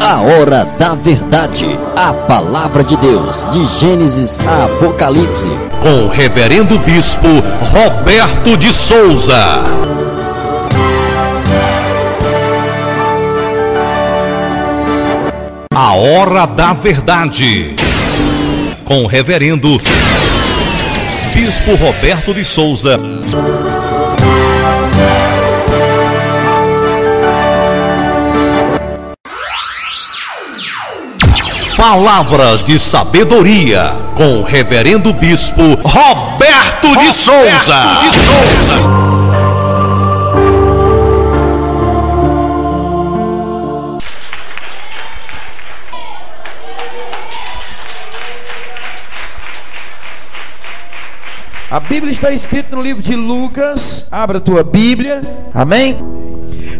A hora da verdade, a palavra de Deus, de Gênesis a Apocalipse, com o reverendo bispo Roberto de Souza. A hora da verdade, com o reverendo bispo Roberto de Souza. Palavras de sabedoria, com o reverendo bispo Roberto de Souza. A Bíblia está escrita no livro de Lucas. Abra a tua Bíblia, amém?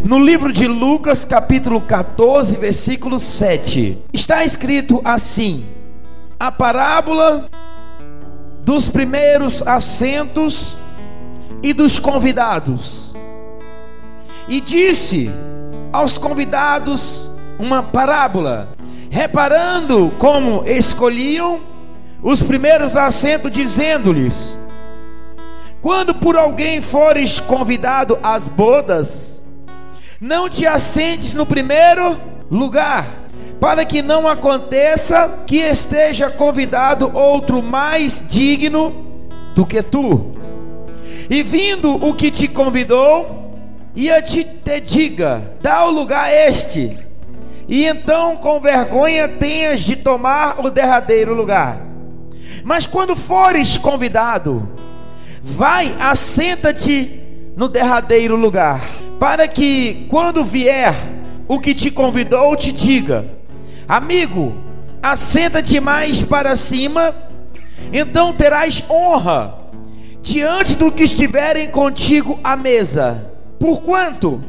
No livro de Lucas, capítulo 14, versículo 7, está escrito assim: a parábola dos primeiros assentos e dos convidados. E disse aos convidados uma parábola, reparando como escolhiam os primeiros assentos, dizendo-lhes: quando por alguém fores convidado às bodas, não te assentes no primeiro lugar, para que não aconteça que esteja convidado outro mais digno do que tu, e vindo o que te convidou, te diga: dá o lugar a este, e então com vergonha tenhas de tomar o derradeiro lugar. Mas quando fores convidado, vai, assenta-te no derradeiro lugar, para que quando vier o que te convidou te diga: amigo, assenta-te mais para cima, então terás honra diante do que estiverem contigo à mesa. Porquanto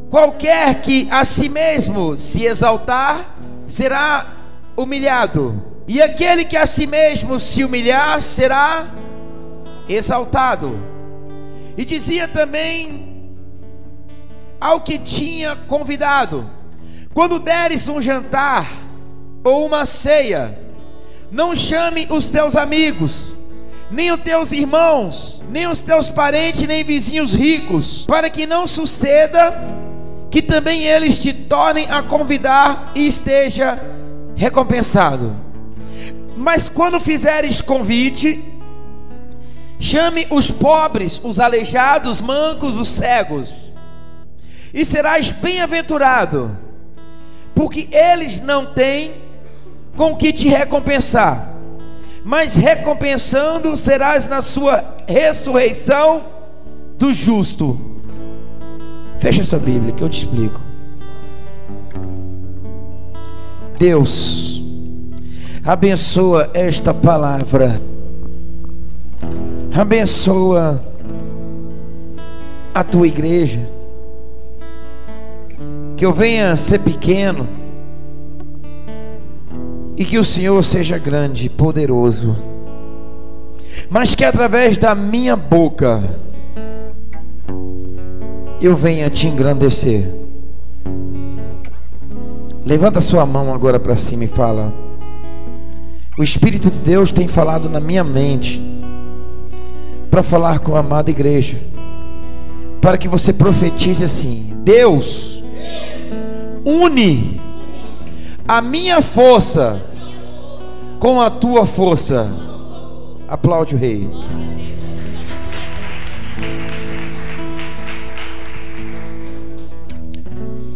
qualquer que a si mesmo se exaltar será humilhado, e aquele que a si mesmo se humilhar será exaltado. E dizia também ao que tinha convidado: quando deres um jantar ou uma ceia, não chame os teus amigos, nem os teus irmãos, nem os teus parentes, nem vizinhos ricos, para que não suceda que também eles te tornem a convidar e esteja recompensado. Mas quando fizeres convite, chame os pobres, os aleijados, os mancos, os cegos, e serás bem-aventurado, porque eles não têm com que te recompensar, mas recompensando serás na sua ressurreição do justo. Fecha sua Bíblia que eu te explico. Deus, abençoa esta palavra, abençoa a tua igreja, que eu venha ser pequeno e que o Senhor seja grande e poderoso, mas que através da minha boca eu venha te engrandecer. Levanta sua mão agora para cima e fala: o Espírito de Deus tem falado na minha mente para falar com a amada igreja, para que você profetize assim: Deus, une a minha força com a tua força. Aplaude o Rei.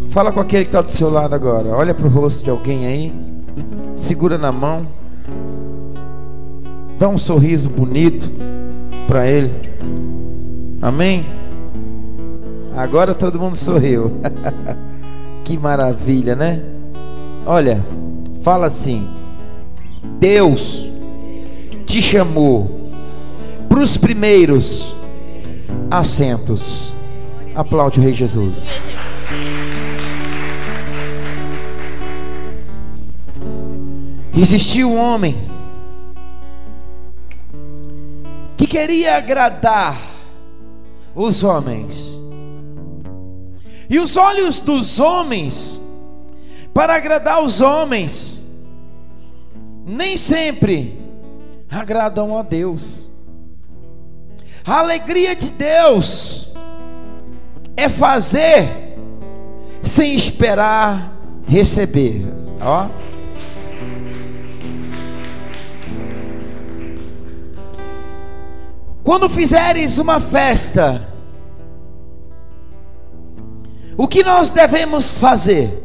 Fala com aquele que está do seu lado agora. Olha para o rosto de alguém aí, segura na mão, dá um sorriso bonito para ele. Amém? Agora todo mundo sorriu. Que maravilha, né? Olha, fala assim: Deus te chamou para os primeiros assentos. Aplaude o Rei Jesus. Existiu um homem que queria agradar os homens, e os olhos dos homens para agradar os homens, nem sempre agradam a Deus. A alegria de Deus é fazer sem esperar receber. Ó. Quando fizeres uma festa, o que nós devemos fazer?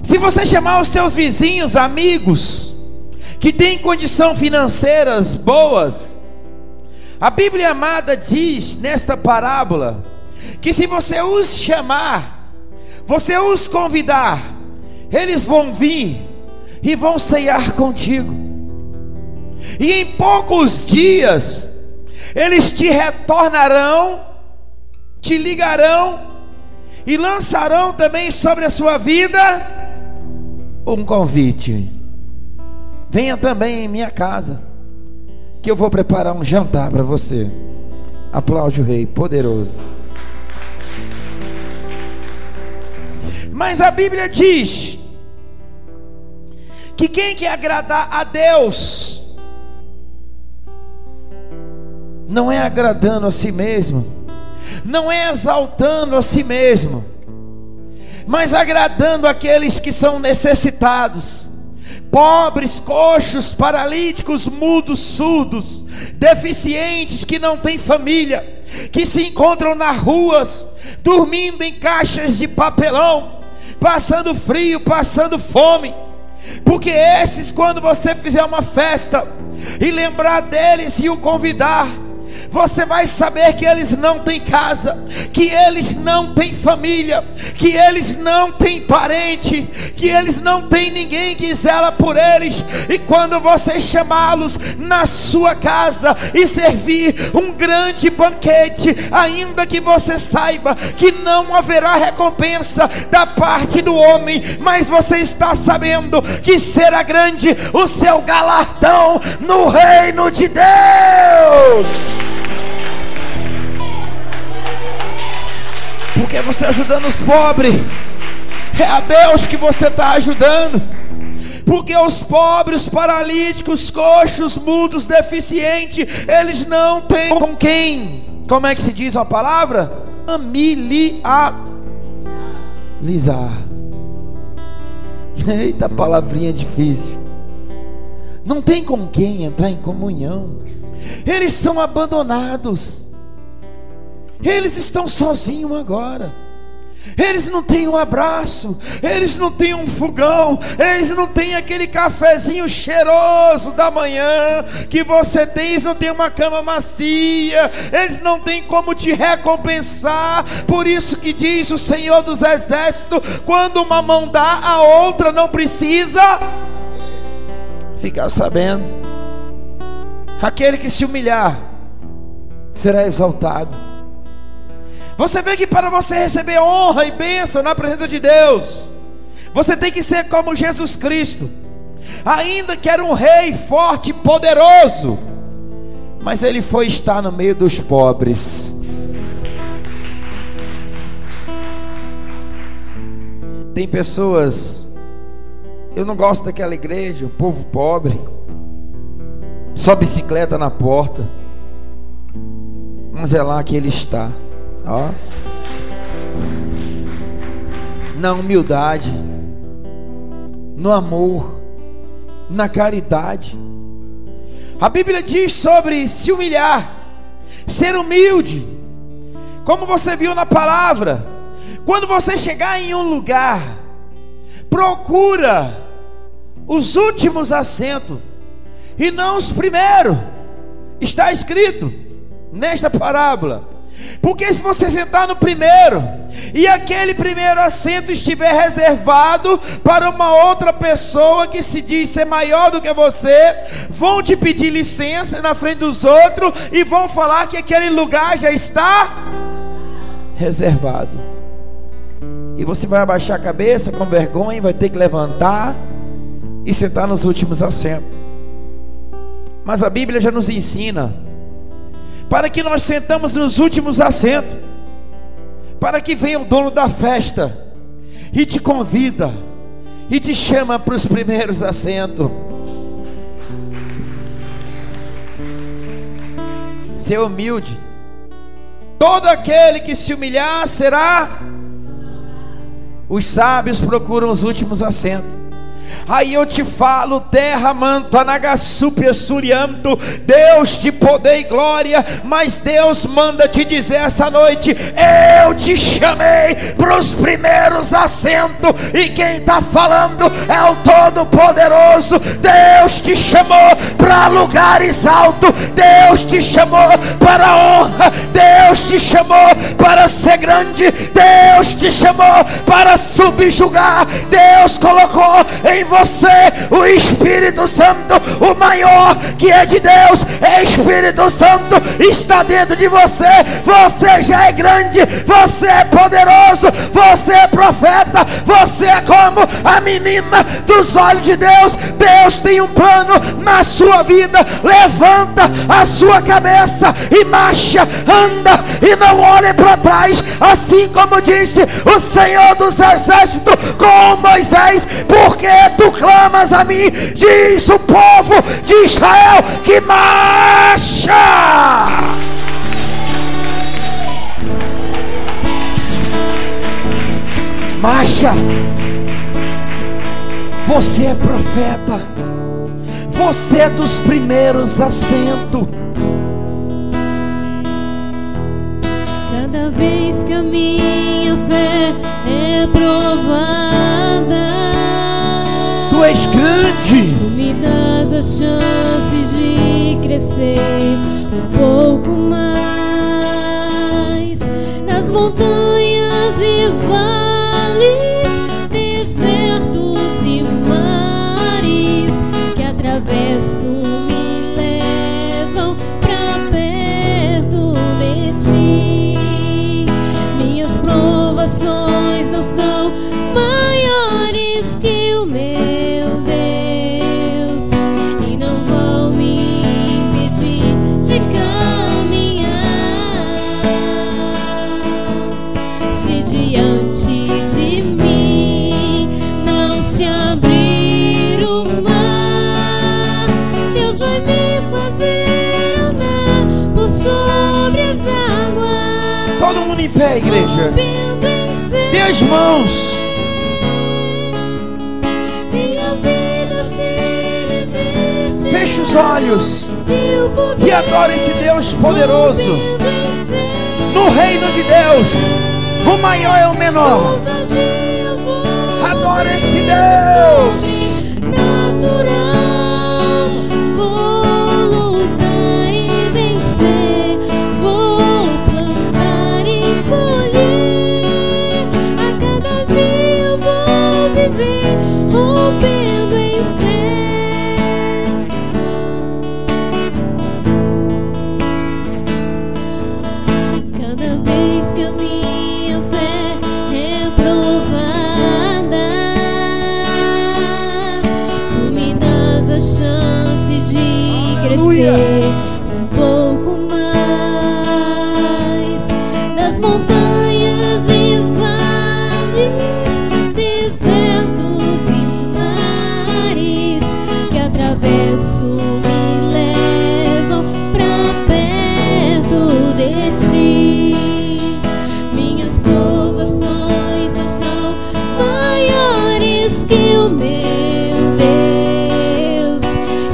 Se você chamar os seus vizinhos, amigos, que têm condição financeiras boas, a Bíblia amada diz nesta parábola, que se você os chamar, você os convidar, eles vão vir e vão ceiar contigo, e em poucos dias, eles te retornarão, te ligarão, e lançarão também sobre a sua vida um convite: venha também em minha casa, que eu vou preparar um jantar para você. Aplaude o Rei poderoso. Mas a Bíblia diz que quem quer agradar a Deus não é agradando a si mesmo, não é exaltando a si mesmo, mas agradando aqueles que são necessitados, pobres, coxos, paralíticos, mudos, surdos, deficientes, que não têm família, que se encontram nas ruas, dormindo em caixas de papelão, passando frio, passando fome. Porque esses, quando você fizer uma festa e lembrar deles e o convidar, você vai saber que eles não têm casa, que eles não têm família, que eles não têm parente, que eles não têm ninguém que zela por eles. E quando você chamá-los na sua casa e servir um grande banquete, ainda que você saiba que não haverá recompensa da parte do homem, mas você está sabendo que será grande o seu galardão no reino de Deus. Porque você ajudando os pobres, é a Deus que você está ajudando. Porque os pobres, os paralíticos, coxos, mudos, deficientes, eles não têm com quem, como é que se diz uma palavra? Familiarizar. Eita, palavrinha difícil. Não tem com quem entrar em comunhão. Eles são abandonados. Eles estão sozinhos agora. Eles não têm um abraço, eles não têm um fogão, eles não têm aquele cafezinho cheiroso da manhã que você tem, eles não têm uma cama macia, eles não têm como te recompensar. Por isso que diz o Senhor dos Exércitos: quando uma mão dá, a outra não precisa ficar sabendo. Aquele que se humilhar será exaltado. Você vê que para você receber honra e bênção na presença de Deus, você tem que ser como Jesus Cristo. Ainda que era um rei forte e poderoso, mas ele foi estar no meio dos pobres. Tem pessoas, eu não gosto daquela igreja, o povo pobre, só bicicleta na porta, mas é lá que ele está. Ó, na humildade, no amor, na caridade. A Bíblia diz sobre se humilhar, ser humilde. Como você viu na palavra, quando você chegar em um lugar, procura os últimos assentos e não os primeiros. Está escrito nesta parábola. Porque se você sentar no primeiro e aquele primeiro assento estiver reservado para uma outra pessoa que se diz ser maior do que você, vão te pedir licença na frente dos outros e vão falar que aquele lugar já está reservado. E você vai abaixar a cabeça com vergonha, vai ter que levantar e sentar nos últimos assentos. Mas a Bíblia já nos ensina para que nós sentamos nos últimos assentos, para que venha o dono da festa e te convida e te chama para os primeiros assentos. Ser humilde. Todo aquele que se humilhar será. Os sábios procuram os últimos assentos. Aí eu te falo, terra manto, anagasupia surianto, Deus de poder e glória, mas Deus manda te dizer essa noite: eu te chamei para os primeiros assentos. E quem está falando é o Todo-Poderoso. Deus te chamou para lugares altos, Deus te chamou para a honra, Deus te chamou para ser grande, Deus te chamou para subjugar. Deus colocou em você o Espírito Santo, o maior que é de Deus, é Espírito Santo, está dentro de você. Você já é grande, você é poderoso, você é profeta, você é como a menina dos olhos de Deus. Deus tem um plano na sua vida. Levanta a sua cabeça e marcha, anda e não olhe para trás, assim como disse o Senhor dos Exércitos com Moisés: porque tu clamas a mim, diz o povo de Israel, que marcha. Marcha. Você é profeta, você é dos primeiros assentos. Cada vez que a minha fé é provada, Tu és grande. Tu me das a chance de crescer um pouco mais. Nas montanhas e vales, desertos e mares que atravesso me levam pra perto de Ti. Minhas provações não são maiores que o meu Deus, e não vão me impedir de caminhar. Se diante de mim não se abrir o mar, Deus vai me fazer andar por sobre as águas. Todo mundo em pé, igreja. Dê as mãos. Feche os olhos e adore esse Deus poderoso. No reino de Deus, o maior é o menor. Adore esse Deus. Natural, vou lutar e vencer, vou plantar e colher. A cada dia eu vou viver rompendo em fé. Cada vez que a minha fé é provada, Tu me das a chance de crescer um pouco mais. Das montanhas e vales, desertos e mares que atravesso me levam pra perto de Ti. Minhas provações não são maiores que o meu Deus,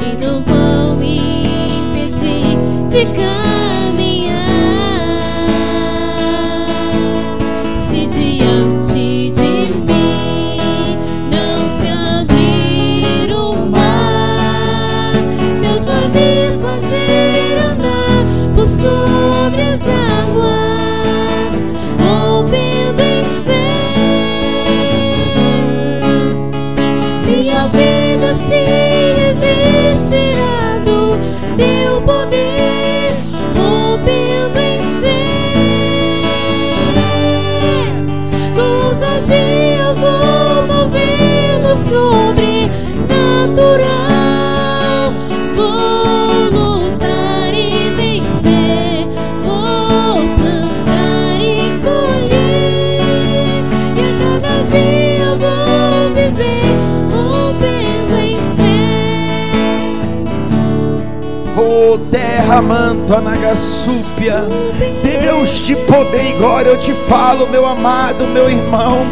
e não vão me impedir Riandamanto Anagasúpia. Deus de poder e glória, eu te falo, meu amado, meu irmão,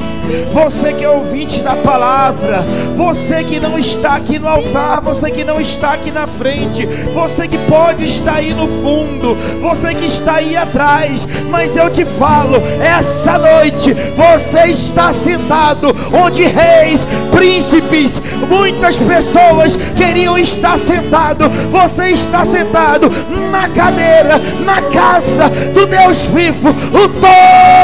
você que é ouvinte da palavra, você que não está aqui no altar, você que não está aqui na frente, você que pode estar aí no fundo, você que está aí atrás, mas eu te falo, essa noite você está sentado onde reis, príncipes, muitas pessoas queriam estar sentado. Você está sentado na cadeira, na casa do Deus vivo, o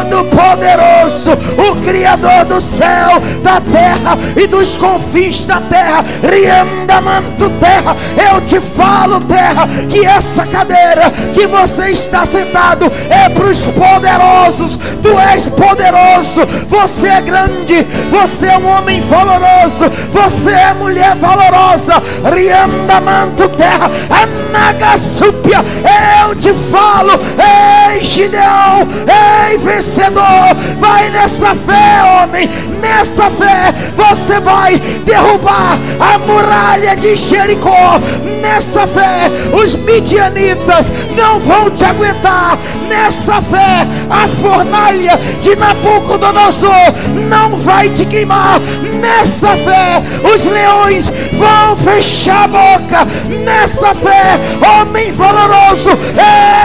Todo-Poderoso, o Criador do céu, da terra e dos confins da terra. Riandamanto, terra, eu te falo, terra, que essa cadeira que você está sentado é para os poderosos. Tu és poderoso, você é grande, você é um homem valoroso, você é mulher valorosa. Riandamanto, terra, Anagasúpia, eu te falo, ei Gideão, ei vencedor, vai nessa fé, homem, nessa fé você vai derrubar a muralha de Jericó. Nessa fé os midianitas não vão te aguentar. Nessa fé a fornalha de Nabucodonosor não vai te queimar. Nessa fé os leões vão fechar a boca. Nessa fé, homem valoroso,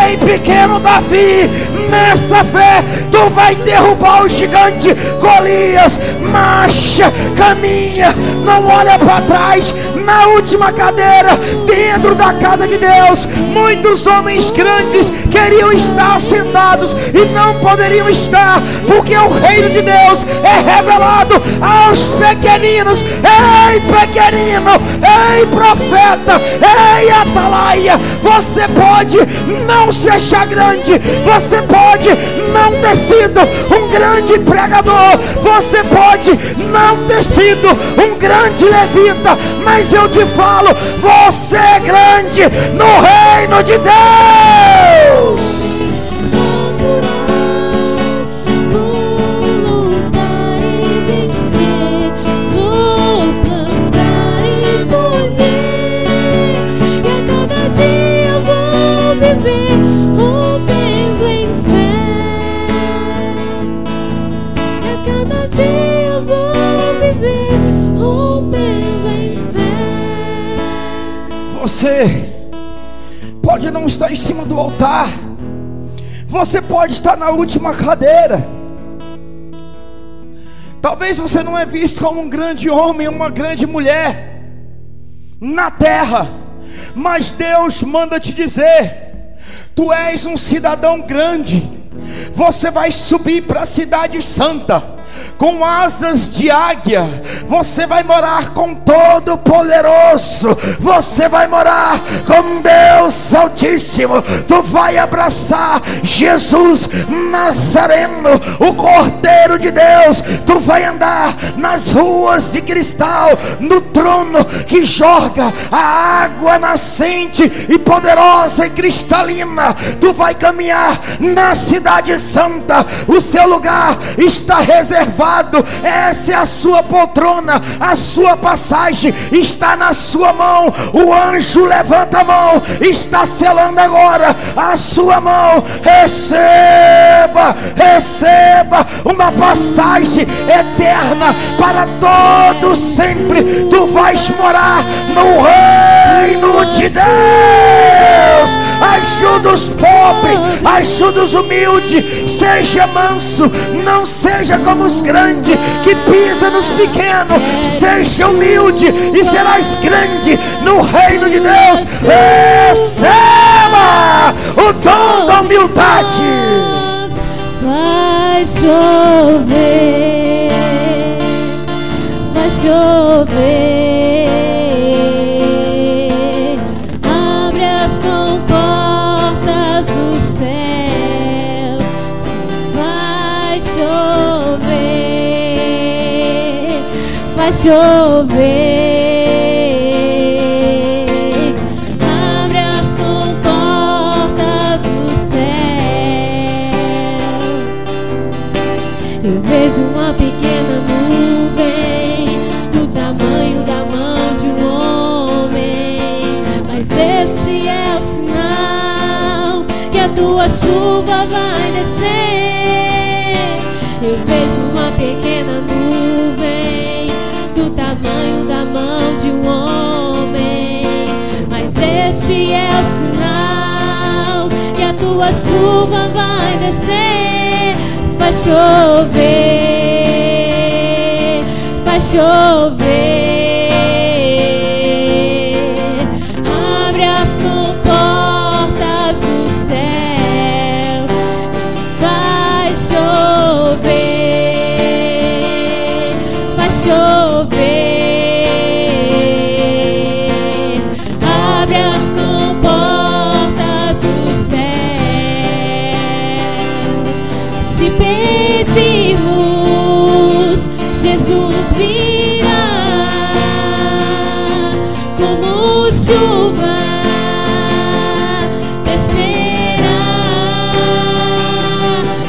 ei pequeno Davi, nessa fé tu vai derrubar o gigante Golias. Marcha, caminha, não olha para trás. Na última cadeira dentro da casa de Deus, muitos homens grandes queriam estar sentados e não poderiam estar, porque o reino de Deus é revelado aos pequeninos. Ei pequenino, ei profeta, ei atalaia, você pode não se achar grande, você pode não ter sido um grande pregador, você pode não ter sido um grande levita, mas eu te falo, você é grande no reino de Deus. Você pode não estar em cima do altar, você pode estar na última cadeira. Talvez você não é visto como um grande homem, uma grande mulher na terra, mas Deus manda te dizer: tu és um cidadão grande. Você vai subir para a cidade santa com asas de águia. Você vai morar com Todo-Poderoso, você vai morar com Deus Altíssimo. Tu vai abraçar Jesus Nazareno, o Cordeiro de Deus. Tu vai andar nas ruas de cristal, no trono que jorga a água nascente e poderosa e cristalina. Tu vai caminhar na cidade santa. O seu lugar está reservado. Essa é a sua poltrona, a sua passagem está na sua mão. O anjo levanta a mão, está selando agora a sua mão. Receba, receba uma passagem eterna para todo sempre. Tu vais morar no reino de Deus. Ajuda os pobres, ajuda os humildes. Seja manso, não seja como os grandes que pisa nos pequenos. Seja humilde e serás grande no reino de Deus. Receba o dom da humildade. Vai chover, vai chover. Abre as comportas do céu. Vai chover, vai chover. Abre as comportas do céu. Eu vejo uma pequena nuvem do tamanho da mão de um homem, mas este é o sinal tua chuva vai descer. Eu vejo uma pequena nuvem do tamanho da mão de um homem, mas este é o sinal que a tua chuva vai descer. Vai chover, vai chover. Abre as comportas do céu. Vai chover, vai chover. Abre as comportas do céu. Se pedirmos, Jesus virá como chuva, descerá.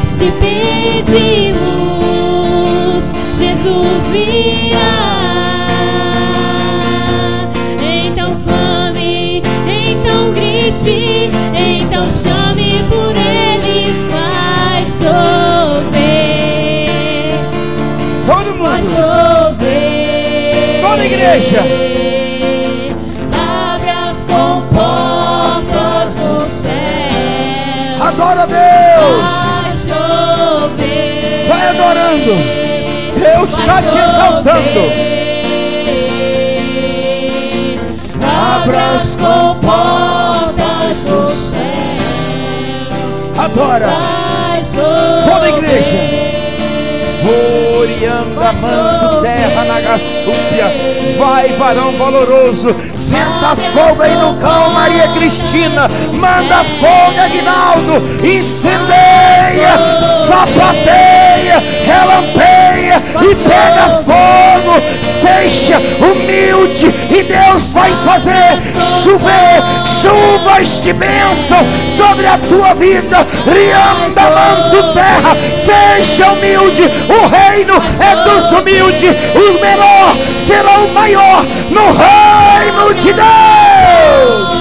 Se pedirmos, Jesus virá. Então clame, então grite, então chame por Ele. Vai chover, Todo vai mundo, chover. toda a igreja. Abre as comportas do céu. Adora a Deus. Vai chover. Vai adorando. Deus está te exaltando. Abra as comportas do céu. Adora. Vai chover. Toda a igreja. Orianda, manto, terra, nagasúpia. Vai, varão valoroso. Senta fogo aí no cão, Maria Cristina. Manda fogo, Aguinaldo. Incendeia, sapateia, relampeia e pega fogo. Seja humilde e Deus vai fazer chover chuvas de bênção sobre a tua vida. Rianda, manto, terra. Seja humilde. O reino é dos humildes. O menor será o maior no reino de Deus.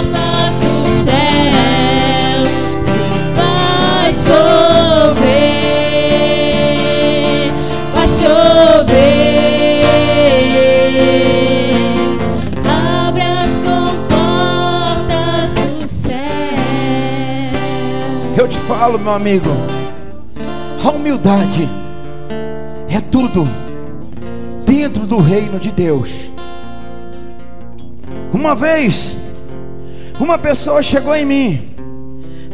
Portas do céu, se vai chover, vai chover. Abre as comportas do céu. Eu te falo, meu amigo, a humildade é tudo dentro do reino de Deus. Uma vez, uma pessoa chegou em mim: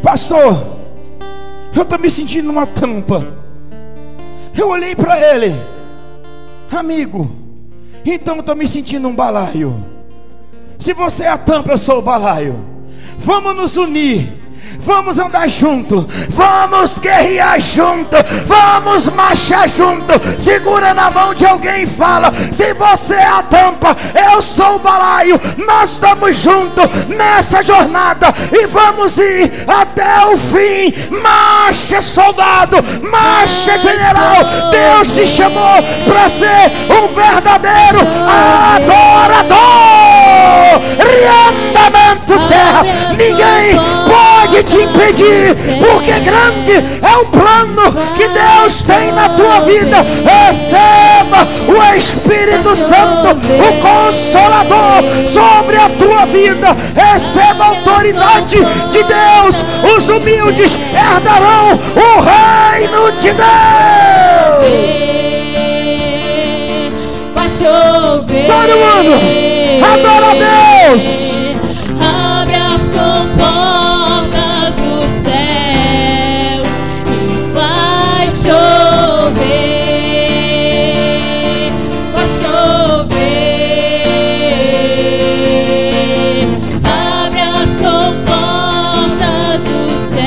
pastor, eu estou me sentindo uma tampa. Eu olhei para ele: amigo, então eu estou me sentindo um balaio. Se você é a tampa, eu sou o balaio. Vamos nos unir. Vamos andar junto, vamos guerrear junto, vamos marchar junto. Segura na mão de alguém e fala: se você é a tampa, eu sou o balaio. Nós estamos juntos nessa jornada e vamos ir até o fim. Marcha, soldado, marcha, general. Deus te chamou para ser um verdadeiro adorador. Riandamento, terra. Ninguém pode te impedir, porque grande é o plano que Deus tem na tua vida. Receba o Espírito Santo, o Consolador, sobre a tua vida. Receba a autoridade de Deus. Os humildes herdarão o reino de Deus. Vai chover. Todo mundo adora a Deus. Abre as comportas do céu e vai chover, vai chover. Abre as comportas do céu,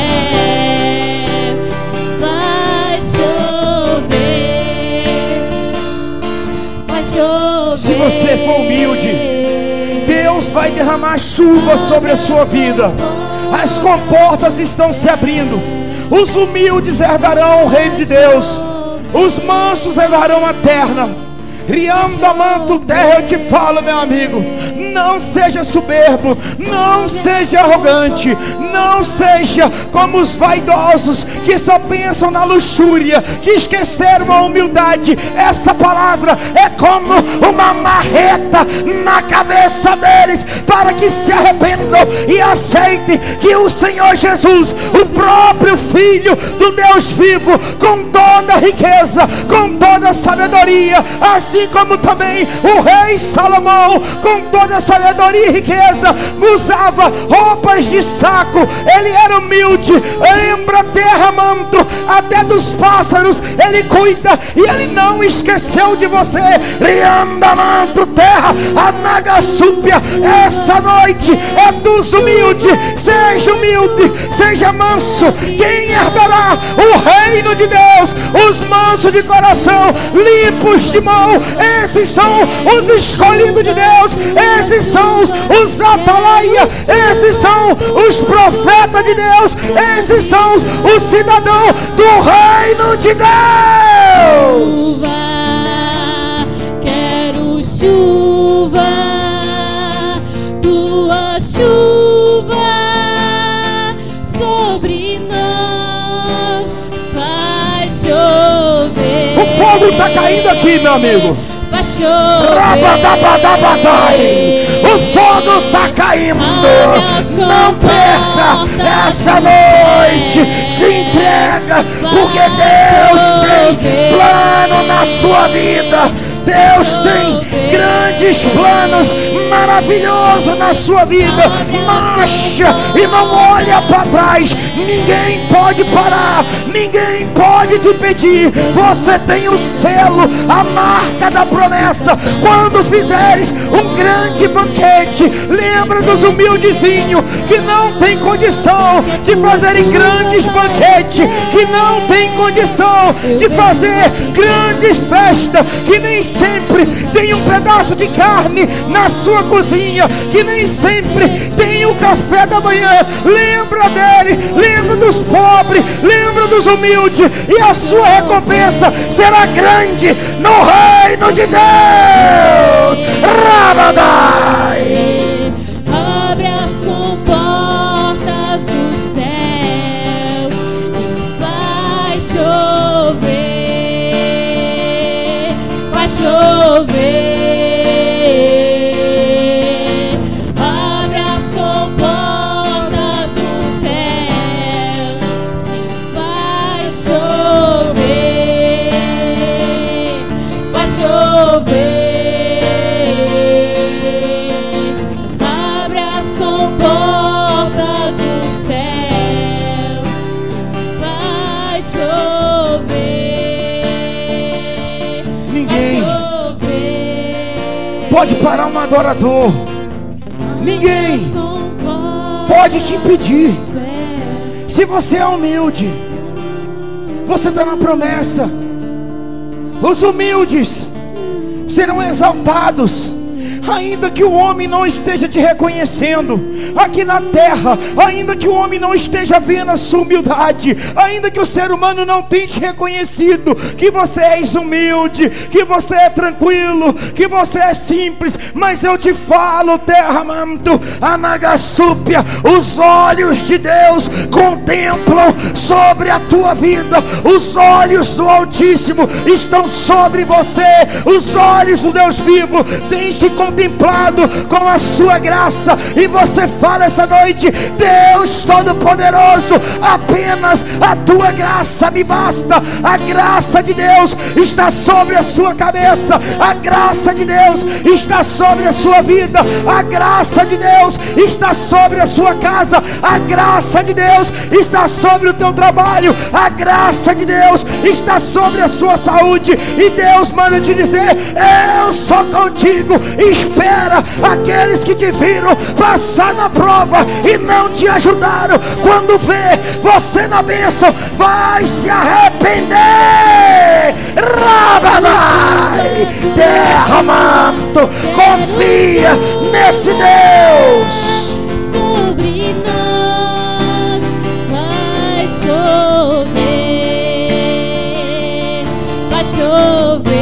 vai chover, vai chover. Se você for humilde, Deus vai derramar chuva sobre a sua vida. As comportas estão se abrindo. Os humildes herdarão o reino de Deus. Os mansos herdarão a terra. Rianda manto terra, eu te falo, meu amigo, não seja soberbo, não seja arrogante, não seja como os vaidosos que só pensam na luxúria, que esqueceram a humildade. Essa palavra é como uma marreta na cabeça deles, para que se arrependam e aceitem que o Senhor Jesus, o próprio Filho do Deus vivo, com toda a riqueza, com toda a sabedoria, assim como também o rei Salomão, com toda a sabedoria e riqueza, usava roupas de saco. Ele era humilde. Lembra, terra, manto, até dos pássaros ele cuida, e ele não esqueceu de você. Rianda manto terra, anagasúpia, essa noite é dos humildes. Seja humilde, seja manso. Quem herdará o reino de Deus? Os mansos de coração, limpos de mão. Esses são os escolhidos de Deus. Esses são os atalaia. Esses são os profetas de Deus. Esses são os cidadãos do reino de Deus. Quero chuva, tua chuva sobre nós, faz chover. O fogo está caindo aqui, meu amigo. Faz chover. O fogo está caindo. Não perca essa noite. Se entrega, porque Deus tem plano na sua vida. Deus tem grandes planos maravilhosos na sua vida. Marcha e não olha para trás. Ninguém pode parar, ninguém pode te impedir. Você tem o selo, a marca da promessa. Quando fizeres um grande banquete, lembra dos humildezinhos que não tem condição de fazerem grandes banquetes, que não tem condição de fazer grandes festas, que nem sempre tem um pedaço de carne na sua cozinha, que nem sempre tem o café da manhã. Lembra dele, lembra dos pobres, lembra dos humildes, e a sua recompensa será grande no reino de Deus. Rabadai. Abre as comportas do céu e vai chover. Chover, abre as comportas do céu, se vai chover, vai chover. Abre as comportas do céu, vai chover. Pode parar um adorador. Ninguém pode te impedir. Se você é humilde, você está na promessa. Os humildes serão exaltados. Ainda que o homem não esteja te reconhecendo aqui na terra, ainda que o homem não esteja vendo a sua humildade, ainda que o ser humano não tenha te reconhecido que você és humilde, que você é tranquilo, que você é simples, mas eu te falo, terra manto, anagasúpia, os olhos de Deus contemplam sobre a tua vida. Os olhos do Altíssimo estão sobre você. Os olhos do Deus vivo têm se contemplado com a sua graça. E você fala essa noite: Deus Todo-Poderoso, apenas a tua graça me basta. A graça de Deus está sobre a sua cabeça. A graça de Deus está sobre a sua vida. A graça de Deus está sobre a sua casa. A graça de Deus está sobre o teu trabalho. A graça de Deus está sobre a sua saúde. E Deus manda te dizer: eu sou contigo. Espera aqueles que te viram passar na prova e não te ajudaram. Quando vê você na bênção, vai se arrepender. Rabanai, terra manto, confia nesse Deus. Sobre nós vai chover, vai chover.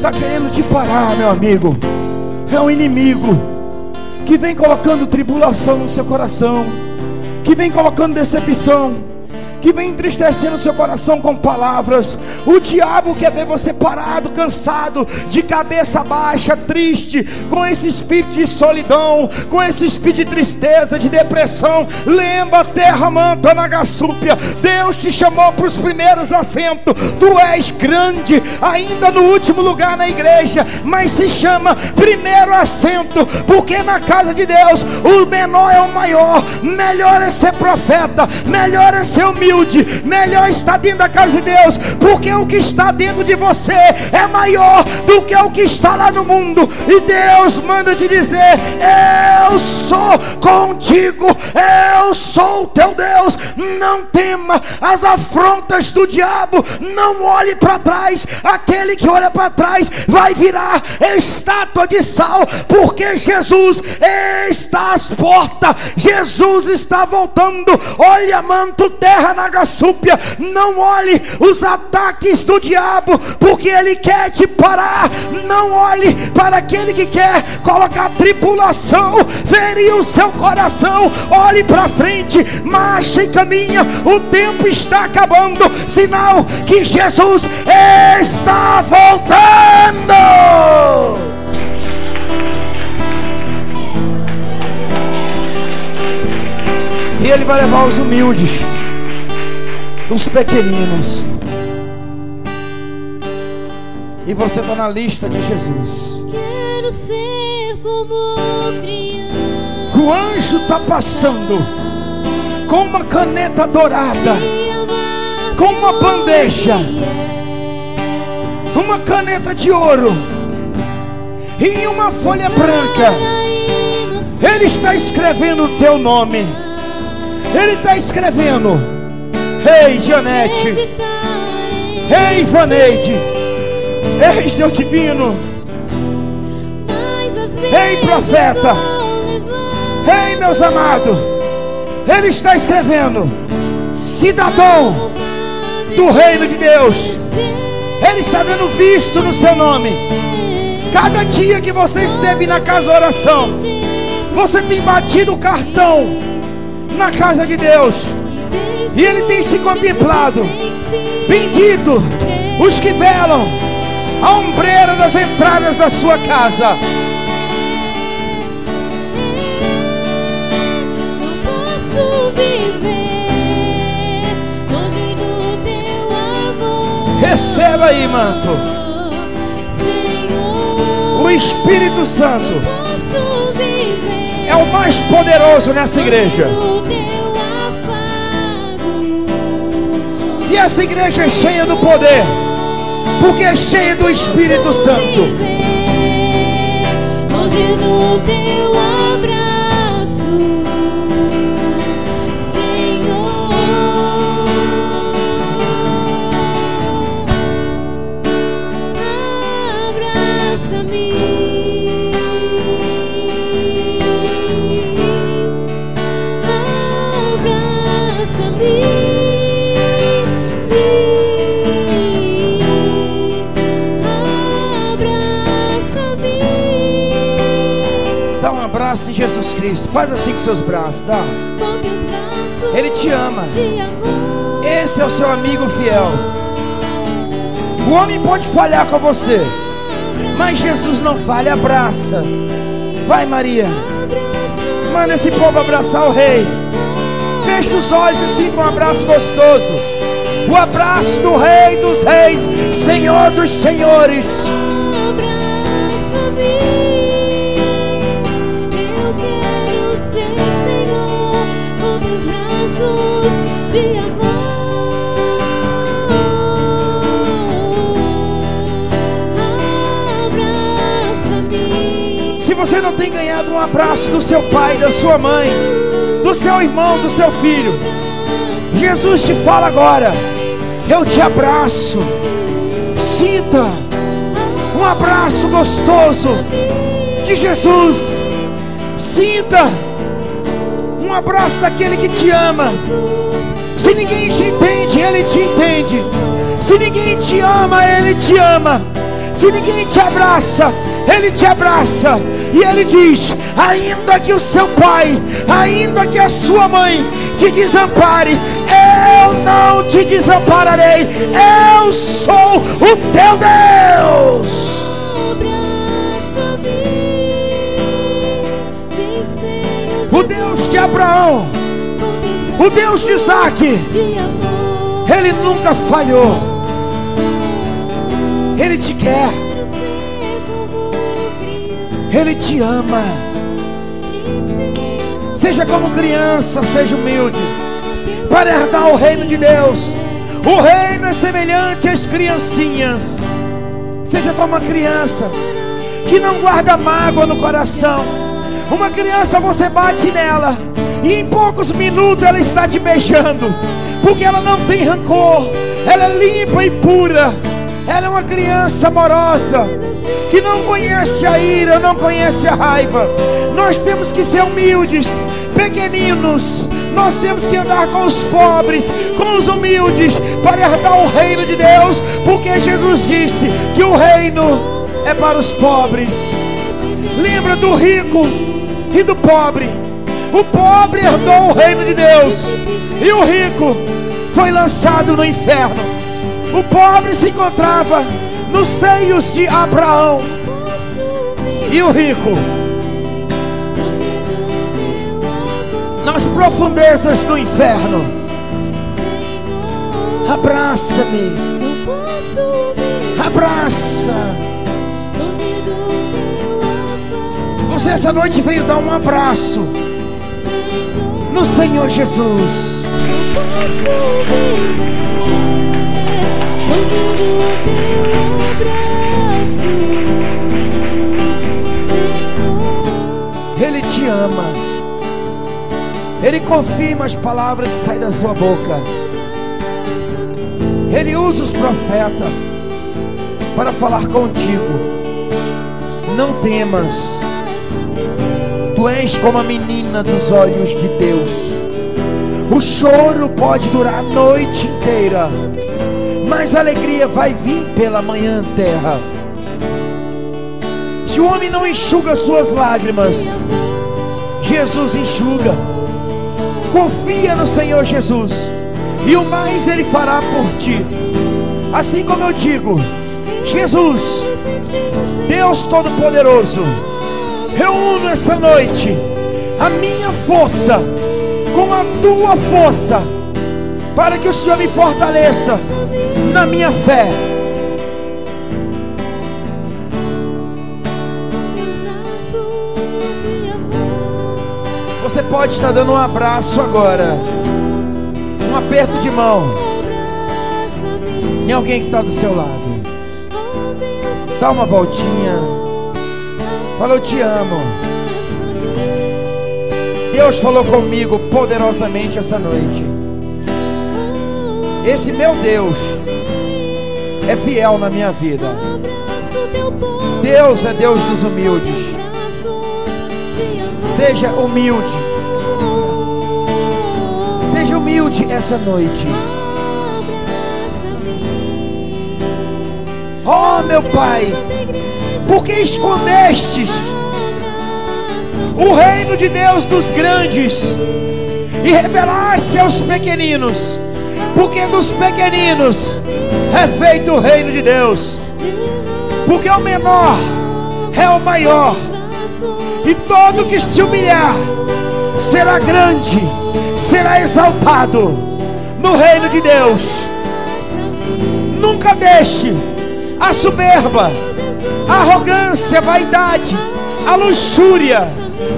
está querendo te parar, meu amigo. É um inimigo que vem colocando tribulação no seu coração, que vem colocando decepção, que vem entristecendo o seu coração com palavras. O diabo quer ver você parado, cansado, de cabeça baixa, triste, com esse espírito de solidão, com esse espírito de tristeza, de depressão. Lembra, terra manta Nagassúpia, Deus te chamou para os primeiros assentos. Tu és grande, ainda no último lugar na igreja, mas se chama primeiro assento, porque na casa de Deus o menor é o maior. Melhor é ser profeta, melhor é ser humilde, melhor está dentro da casa de Deus, porque o que está dentro de você é maior do que o que está lá no mundo. E Deus manda te dizer: eu sou contigo, eu sou o teu Deus. Não tema as afrontas do diabo, não olhe para trás. Aquele que olha para trás vai virar estátua de sal, porque Jesus está às portas, Jesus está voltando. Olha, manto, terra, Nagassúpia, não olhe os ataques do diabo, porque ele quer te parar. Não olhe para aquele que quer colocar tribulação, ferir o seu coração. Olhe para frente, marcha e caminha. O tempo está acabando, sinal que Jesus está voltando. E Ele vai levar os humildes, os pequeninos. E você está na lista de Jesus. Quero ser como criança. O anjo está passando com uma caneta dourada, com uma bandeja, uma caneta de ouro e uma folha branca. Ele está escrevendo o teu nome. Ele está escrevendo: Ei, Janete, ei, Vaneide, ei, seu divino, ei, profeta, ei, meus amados. Ele está escrevendo: cidadão do reino de Deus. Ele está dando visto no seu nome. Cada dia que você esteve na casa de oração, você tem batido o cartão na casa de Deus, e Ele tem se contemplado. Bendito os que velam a ombreira das entradas da sua casa. Não posso viver longe do teu amor. Receba aí, manto. Senhor, O Espírito Santo posso viver é o mais poderoso nessa igreja. do teu afago. Se essa igreja é cheia do poder, porque é cheia do Espírito Santo. Longe do teu abraço, Senhor. Abraça-me, Dá um abraço em Jesus Cristo. Faz assim com seus braços, dá. com teus braços Ele te ama. de amor. Esse é o seu amigo fiel. O homem pode falhar com você, mas Jesus não falha. Abraça. Vai, Maria. Manda esse povo abraçar o rei. Fecha os olhos assim com um abraço gostoso. O abraço do Rei dos Reis, Senhor dos Senhores. Abraça-me, eu quero ser Senhor, com teus braços de amor. Abraça-me. Se você não tem ganhado um abraço do seu pai, da sua mãe, do seu irmão, do seu filho, Jesus te fala agora: eu te abraço. Sinta um abraço gostoso de Jesus. Sinta um abraço daquele que te ama. Se ninguém te entende, Ele te entende. Se ninguém te ama, Ele te ama. Se ninguém te abraça, Ele te abraça. E Ele diz: ainda que o seu pai, ainda que a sua mãe te desampare, eu não te desampararei. Eu sou o teu Deus. O Deus de Abraão, o Deus de Isaac, Ele nunca falhou. Ele te quer, Ele te ama. Seja como criança, seja humilde para herdar o reino de Deus. O reino é semelhante às criancinhas. Seja como uma criança que não guarda mágoa no coração. Uma criança, você bate nela e em poucos minutos ela está te beijando, porque ela não tem rancor. Ela é limpa e pura. Ela é uma criança amorosa, que não conhece a ira, não conhece a raiva. Nós temos que ser humildes, pequeninos. Nós temos que andar com os pobres, com os humildes, para herdar o reino de Deus, porque Jesus disse que o reino é para os pobres. Lembra do rico e do pobre. O pobre herdou o reino de Deus e o rico foi lançado no inferno. O pobre se encontrava nos seios de Abraão e o rico nas profundezas do inferno. Abraça-me, abraça. Você essa noite veio dar um abraço no Senhor Jesus. Ele te ama. Ele confirma as palavras que saem da sua boca. Ele usa os profetas para falar contigo. Não temas. Tu és como a menina dos olhos de Deus. O choro pode durar a noite inteira, mas a alegria vai vir pela manhã terra. Se o homem não enxuga suas lágrimas, Jesus enxuga. Confia no Senhor Jesus, e o mais Ele fará por ti. Assim como eu digo, Jesus, Deus Todo-Poderoso, reúno essa noite a minha força com a tua força, para que o Senhor me fortaleça na minha fé. Você pode estar dando um abraço agora, um aperto de mão em alguém que está do seu lado. Dá uma voltinha, fala: eu te amo. Deus falou comigo poderosamente essa noite. Esse meu Deus é fiel na minha vida. Deus é Deus dos humildes. Seja humilde. Seja humilde essa noite. Oh, meu Pai, por que escondestes o reino de Deus dos grandes e revelaste aos pequeninos? Porque dos pequeninos é feito o reino de Deus. Porque o menor é o maior, e todo que se humilhar será grande, será exaltado no reino de Deus. Nunca deixe a soberba, a arrogância, a vaidade, a luxúria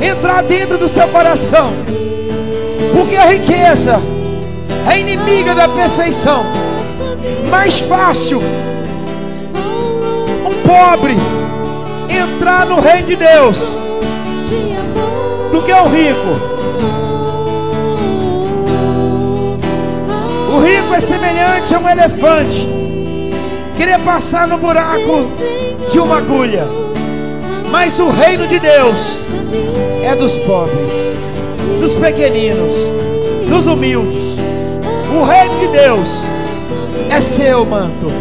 entrar dentro do seu coração, porque a riqueza é inimiga da perfeição. Mais fácil um pobre entrar no reino de Deus do que um rico. O rico é semelhante a um elefante querer passar no buraco de uma agulha. Mas o reino de Deus é dos pobres, dos pequeninos, dos humildes. O reino de Deus é seu, manto.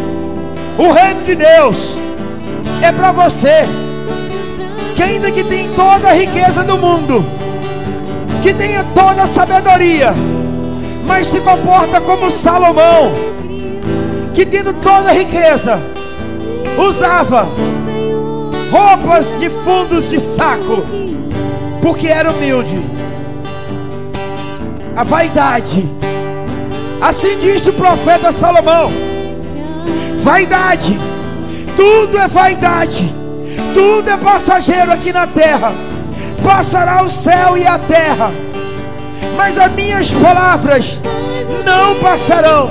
O reino de Deus é para você que ainda que tem toda a riqueza do mundo, que tenha toda a sabedoria, mas se comporta como Salomão, que tendo toda a riqueza, usava roupas de fundos de saco, porque era humilde. A vaidade, assim disse o profeta Salomão: vaidade, tudo é vaidade, tudo é passageiro aqui na terra. Passará o céu e a terra, mas as minhas palavras não passarão.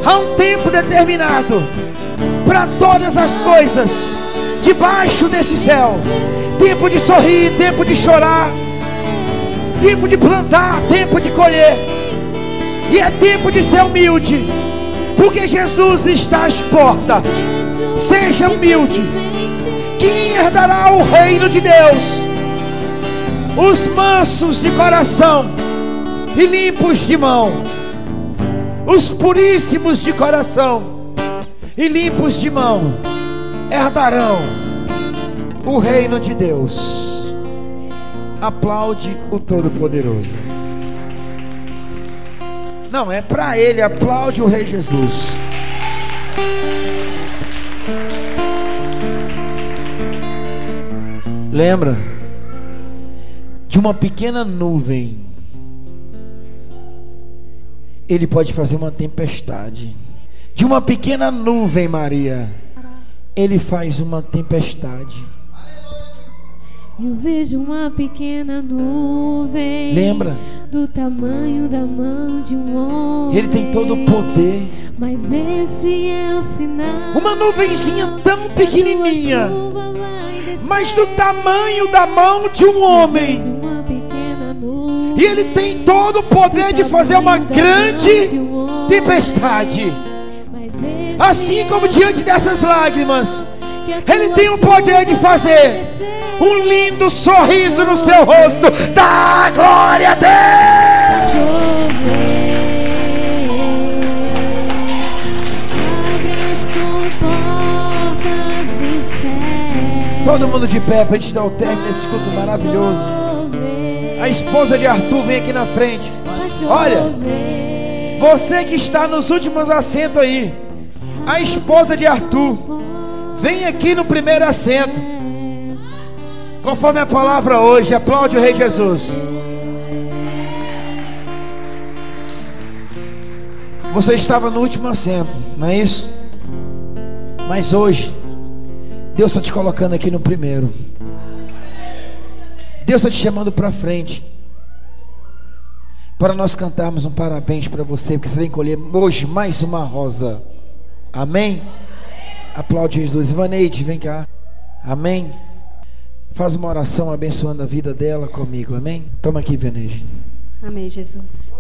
Há um tempo determinado para todas as coisas debaixo desse céu. Tempo de sorrir, tempo de chorar, tempo de plantar, tempo de colher. E é tempo de ser humilde, porque Jesus está às portas. Seja humilde. Quem herdará o reino de Deus? Os mansos de coração e limpos de mão, os puríssimos de coração e limpos de mão herdarão o reino de Deus. Aplaude o Todo-Poderoso. Não, é para Ele. Aplaude o Rei Jesus. Lembra de uma pequena nuvem? Ele pode fazer uma tempestade. De uma pequena nuvem, Maria, Ele faz uma tempestade. Eu vejo uma pequena nuvem. Lembra? Do tamanho da mão de um homem. Ele tem todo o poder. Mas este é o sinal. Uma nuvenzinha tão pequenininha, mas do tamanho da mão de um homem. E Ele tem todo o poder de fazer uma grande tempestade. Assim como diante dessas lágrimas, Ele tem o poder de fazer um lindo sorriso no seu rosto. Dá glória a Deus. Todo mundo de pé para a gente dar o término desse culto maravilhoso. A esposa de Arthur vem aqui na frente. Olha, você que está nos últimos assentos aí, a esposa de Arthur, vem aqui no primeiro assento, conforme a palavra hoje. Aplaude o Rei Jesus. Você estava no último assento, não é isso? Mas hoje Deus está te colocando aqui no primeiro. Deus está te chamando para frente, para nós cantarmos um parabéns para você, porque você vem colher hoje mais uma rosa. Amém? Aplaude Jesus. Ivaneide, vem cá. Amém? Faz uma oração abençoando a vida dela comigo. Amém? Toma aqui, Ivaneide. Amém, Jesus.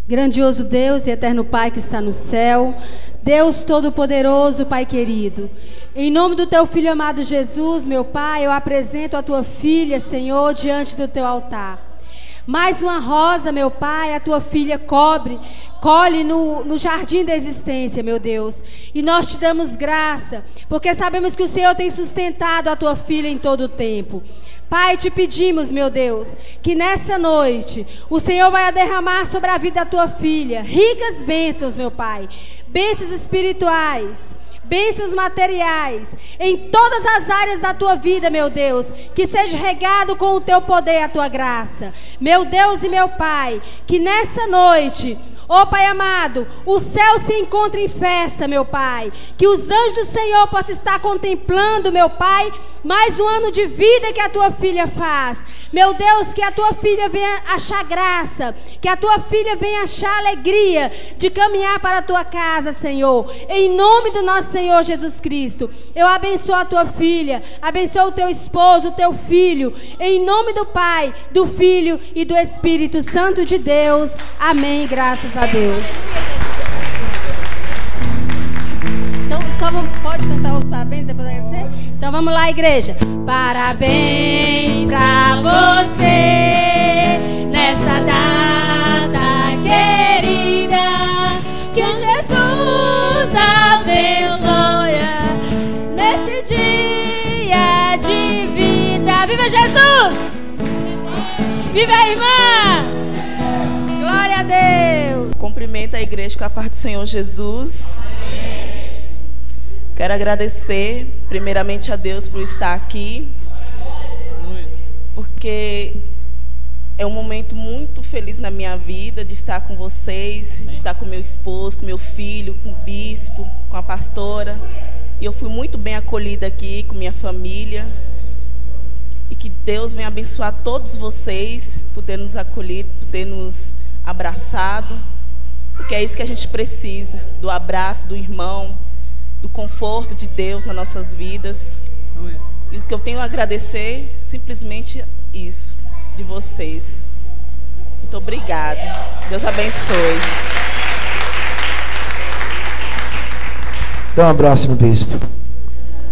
Grandioso Deus e eterno Pai que está no céu, Deus Todo-Poderoso, Pai querido, em nome do Teu Filho amado Jesus, meu Pai, eu apresento a Tua filha, Senhor, diante do Teu altar. Mais uma rosa, meu Pai, a Tua filha colhe no jardim da existência, meu Deus. E nós Te damos graça, porque sabemos que o Senhor tem sustentado a Tua filha em todo o tempo. Pai, Te pedimos, meu Deus, que nessa noite o Senhor vai derramar sobre a vida da Tua filha ricas bênçãos, meu Pai, bênçãos espirituais, bênçãos materiais, em todas as áreas da tua vida, meu Deus, que seja regado com o teu poder e a tua graça, meu Deus e meu Pai, que nessa noite, ó Pai amado, o céu se encontra em festa, meu Pai, que os anjos do Senhor possam estar contemplando, meu Pai, mais um ano de vida que a tua filha faz, meu Deus, que a tua filha venha achar graça, que a tua filha venha achar alegria de caminhar para a tua casa, Senhor, em nome do nosso Senhor Jesus Cristo. Eu abençoo a tua filha, abençoo o teu esposo, o teu filho, em nome do Pai, do Filho e do Espírito Santo de Deus. Amém, graças a Deus. Então, pode cantar os parabéns depois da você? Então vamos lá, igreja. Parabéns pra você nessa data querida, que Jesus abençoe. dia de vida. Viva Jesus! Viva a irmã! Glória a Deus! Cumprimento a igreja com a paz do Senhor Jesus. Quero agradecer primeiramente a Deus por estar aqui, porque é um momento muito feliz na minha vida de estar com vocês, de estar com meu esposo, com meu filho, com o bispo, com a pastora. E eu fui muito bem acolhida aqui com minha família. E que Deus venha abençoar todos vocês por ter nos acolhido, por ter nos abraçado. Porque é isso que a gente precisa, do abraço do irmão, do conforto de Deus nas nossas vidas. E o que eu tenho a agradecer, simplesmente isso, de vocês. Muito obrigada. Deus abençoe. Dá um abraço no bispo.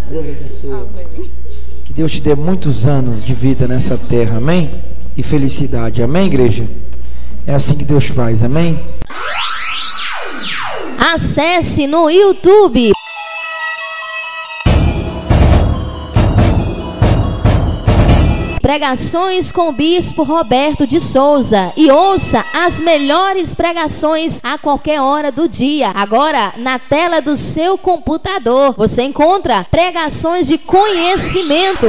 Deus abençoe. Amém. Que Deus te dê muitos anos de vida nessa terra, amém? E felicidade, amém, igreja? É assim que Deus faz, amém? Acesse no YouTube Pregações com o Bispo Roberto de Souza e ouça as melhores pregações a qualquer hora do dia. Agora, na tela do seu computador, você encontra pregações de conhecimento.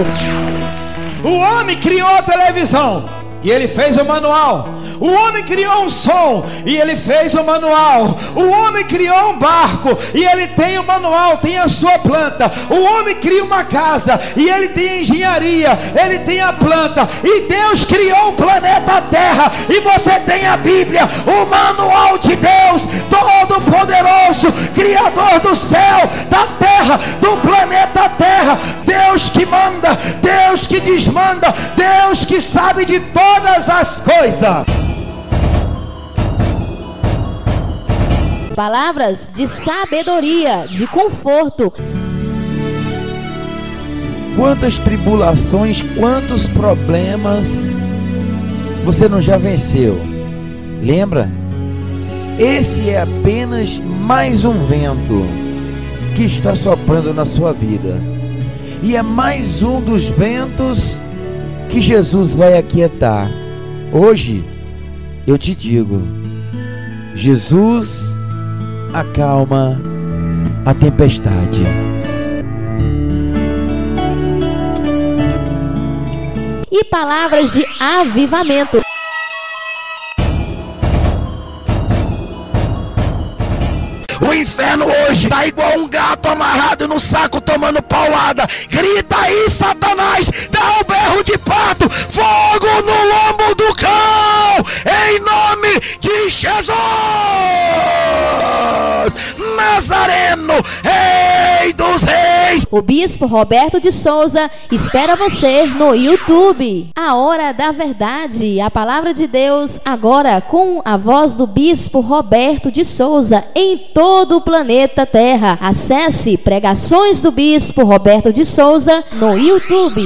O homem criou a televisão e ele fez o manual. O homem criou um som e ele fez o manual. O homem criou um barco e ele tem o manual, tem a sua planta. O homem cria uma casa e ele tem a engenharia, ele tem a planta. E Deus criou o planeta Terra e você tem a Bíblia, o manual de Deus, todo poderoso, Criador do céu, da terra, do planeta Terra. Deus que manda, Deus que desmanda, Deus que sabe de todas as coisas. Palavras de sabedoria, de conforto. Quantas tribulações, quantos problemas você não já venceu? Lembra? Esse é apenas mais um vento que está soprando na sua vida. E é mais um dos ventos que Jesus vai aquietar. Hoje, eu te digo, Jesus acalma a tempestade. E palavras de avivamento. O inferno hoje tá igual um gato amarrado no saco tomando paulada. Grita aí, Satanás, dá um berro de parto, fogo no lombo do cão, em nome de Jesus Nazareno, Rei dos Reis. O Bispo Roberto de Souza espera você no YouTube. A Hora da Verdade, a palavra de Deus, agora com a voz do Bispo Roberto de Souza em todo o planeta Terra. Acesse Pregações do Bispo Roberto de Souza no YouTube.